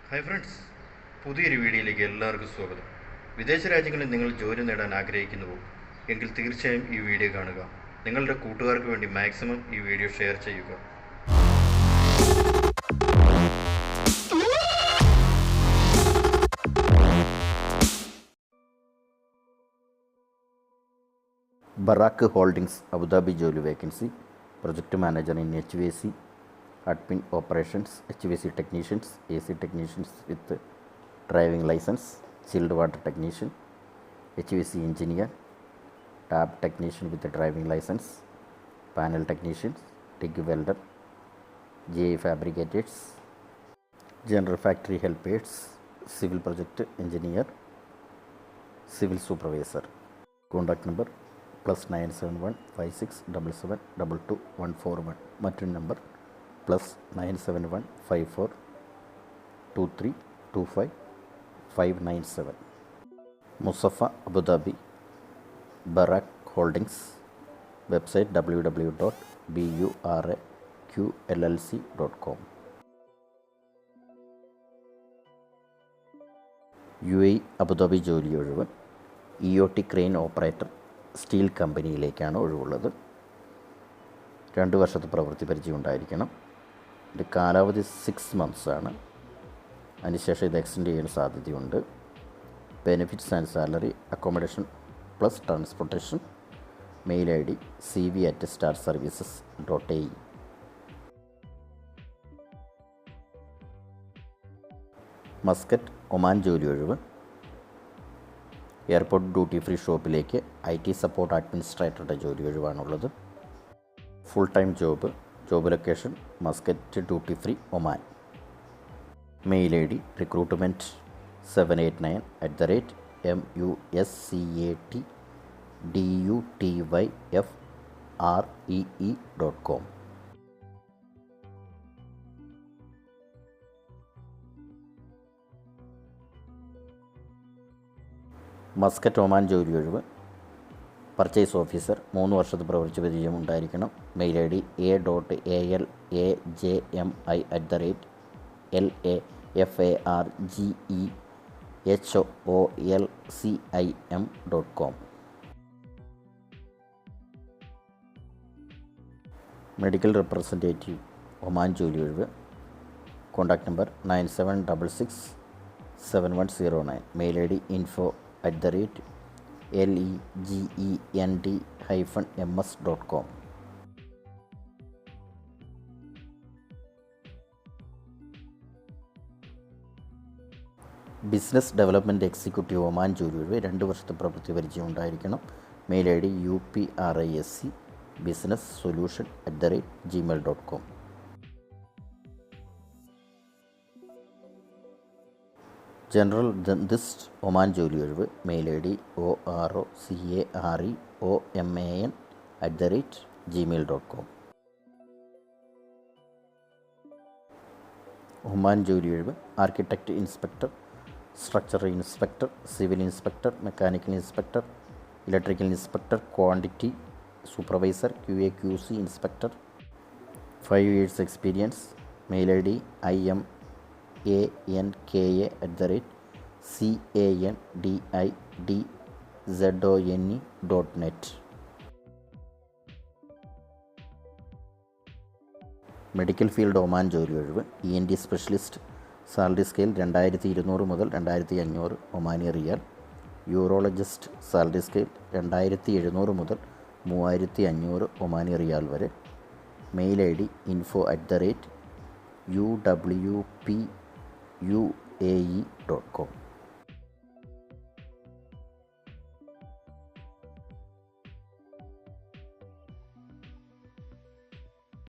Hi friends, പുതിയൊരു വീഡിയോയിലേക്ക് എല്ലാവർക്കും സ്വാഗതം. വിദേശ രാജ്യങ്ങളിൽ നിങ്ങൾ ജോലി നേടാൻ ആഗ്രഹിക്കുന്നുവോ എങ്കിൽ തീർച്ചയായും ഈ വീഡിയോ കാണുക. നിങ്ങളുടെ കൂട്ടുകാർക്ക് വേണ്ടി മാക്സിമം ഈ വീഡിയോ ഷെയർ ചെയ്യുക. ബറാക്ക് ഹോൾഡിംഗ്സ് അബുദാബി ജോലി vacancy, project manager in HVAC, admin operations, HVAC technicians, AC technicians with driving license, chilled water technician, HVAC engineer, tap technician with a driving license, panel technicians, TIG welder, GI fabricators, general factory helpers, civil project engineer, civil supervisor. Contact number +97156772241. മറ്റൊരു number +9715423255597. Mussafah Abu Dhabi Buraq holdings. Website www.buraqllc.com. UAE Abu Dhabi ജോലി ഒഴിവ്. EOT crane operator, steel കമ്പനിയിലേക്കാണ് ഒഴിവുള്ളത്. 2 വർഷത്തെ പ്രവൃത്തി പരിചയം ഉണ്ടായിരിക്കണം. ഇത് കാലാവധി 6 months ആണ്. അതിനുശേഷം ഇത് എക്സ്റ്റെൻഡ് ചെയ്യാൻ സാധ്യതയുണ്ട്. Benefits and salary, accommodation plus transportation. Mail ID cv@starservices.ae. Muscat Oman ജോലി ഒഴിവ്. എയർപോർട്ട് ഡ്യൂട്ടി ഫ്രീ ഷോപ്പിലേക്ക് IT സപ്പോർട്ട് അഡ്മിനിസ്ട്രേറ്ററുടെ ജോലി ഒഴിവാണുള്ളത്. Full time job location Muscat duty free Oman. Mail ID recruitment789@muscatdutyfree.com. Muscat Oman ജോലി ഒഴിവ്. പർച്ചേസ് ഓഫീസർ, 3 വർഷത്തെ പ്രവൃത്തി പരിചയം ഉണ്ടായിരിക്കണം. Mail ID a.alajmi@lafargehsolcim.com. Medical representative Oman ജോലി ഒഴിവ്. Contact number 97667109. Mail ID info@legend-ms.com. Business development executive Oman ജോലി ഒഴിവ്. 2 വർഷത്തെ പ്രവൃത്തി പരിചയം ഉണ്ടായിരിക്കണം. Mail ID upricsbusinesssolution@gmail.com. General dentist Oman ജോലി ഒഴിവ്. Mail ID orocareoman@gmail.com. ഒമാൻ ജോലി ഒഴിവ്. Architect inspector, structural inspector, civil inspector, mechanical inspector, electrical inspector, quantity supervisor, QA/QC inspector. 5 years experience. Mail ID imanka@candidzone.net. Medical field Oman ജോലി ഒഴിവ്. ENT specialist. Salary scale 2200 മുതൽ 2500 Omani riyal. Urologist. Salary scale 2700 മുതൽ 3500 Omani riyal വരെ. Mail ID info@uwpuae.com.